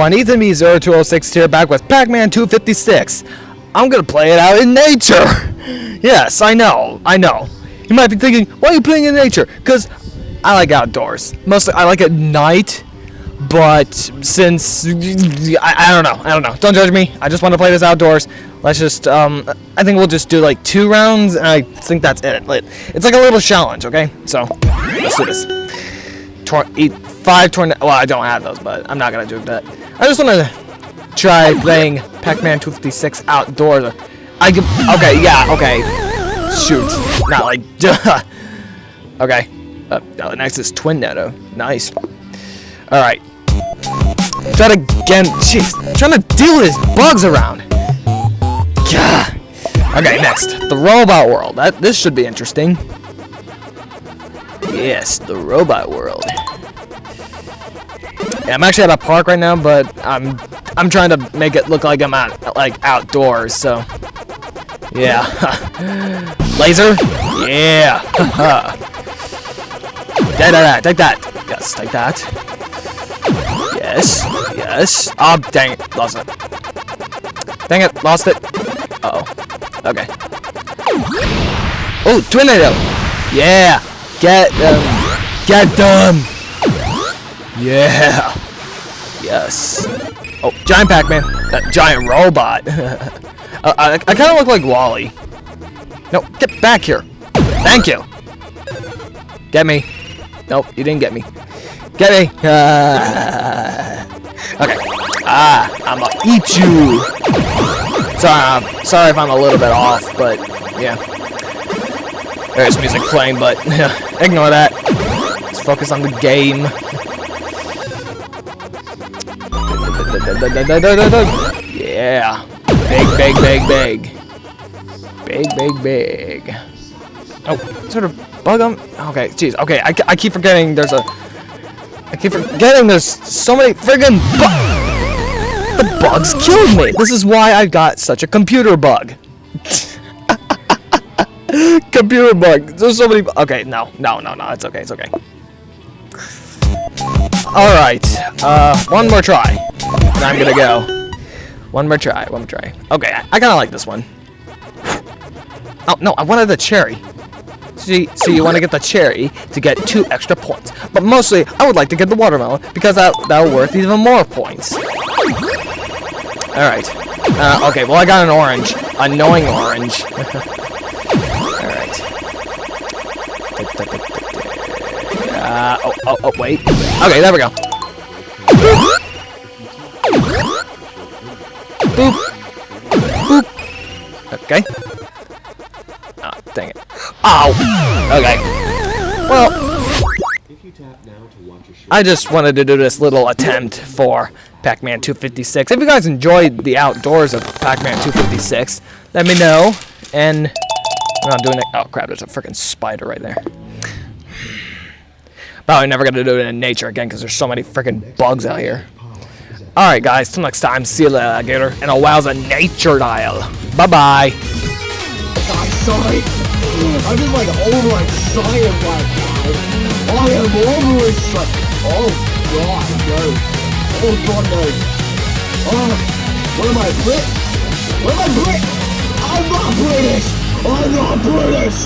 everyone, Ethan B0206 here, back with Pacman 256. I'm gonna play it out in nature. Yes, I know. You might be thinking, why are you playing in nature? Because I like outdoors. Mostly, I like at night, but since, I don't know. Don't judge me. I just want to play this outdoors. Let's just, I think we'll just do like 2 rounds, and I think that's it. It's like a little challenge, okay? So, let's do this. 5 tornado. Well, I don't have those, but I'm not gonna do that. I just want to try playing Pacman 256 outdoors. Okay. Shoot, not like duh. Okay. Next is Twin Netto. Nice. All right. Try to again. Jeez, I'm trying to deal with these bugs around. Gah. Okay, next, the robot world. This should be interesting. Yes, the robot world. Yeah, I'm actually at a park right now, but I'm trying to make it look like I'm outdoors. So, yeah. Laser. Yeah. Take that. Yes, take that. Yes. Oh, dang it, lost it. Dang it, lost it. Uh oh. Okay. Oh, tornado. Yeah. Get them. Yeah. Yes. Oh, giant Pac-Man. That giant robot. I kind of look like Wally. No, get back here. Thank you. Get me. Nope, you didn't get me. Get me. Okay. I'm gonna eat you. Sorry if I'm a little bit off, but yeah. There's music playing, but ignore that. Let's focus on the game. Yeah. Big. Oh, sort of bug on. Okay, jeez. Okay, I keep forgetting there's so many friggin' bugs. The bugs killed me. This is why I got such a computer bug. Computer bug. There's so many. Okay, no. It's okay. All right. One more try. And I'm gonna go. One more try. Okay, I kind of like this one. Oh no, I wanted the cherry. See, you want to get the cherry to get 2 extra points. But mostly, I would like to get the watermelon because that'll worth even more points. All right. Okay. Well, I got an orange. Annoying orange. All right. Oh, wait. Okay, there we go. Boop. Okay. Oh, dang it. Ow! Okay. Well, I just wanted to do this little attempt for Pacman 256. If you guys enjoyed the outdoors of Pacman 256, let me know. And we're not doing it. Oh crap! There's a freaking spider right there. Probably never gonna do it in nature again because there's so many freaking bugs out here. All right, guys. Till next time. See you later, alligator. And a wowza nature dial. Bye bye. Sorry. I'm just overexcited right now. I am overexcited. Oh god, no. Oh god, no. What am I, Brit? I'm not British! I'm not British!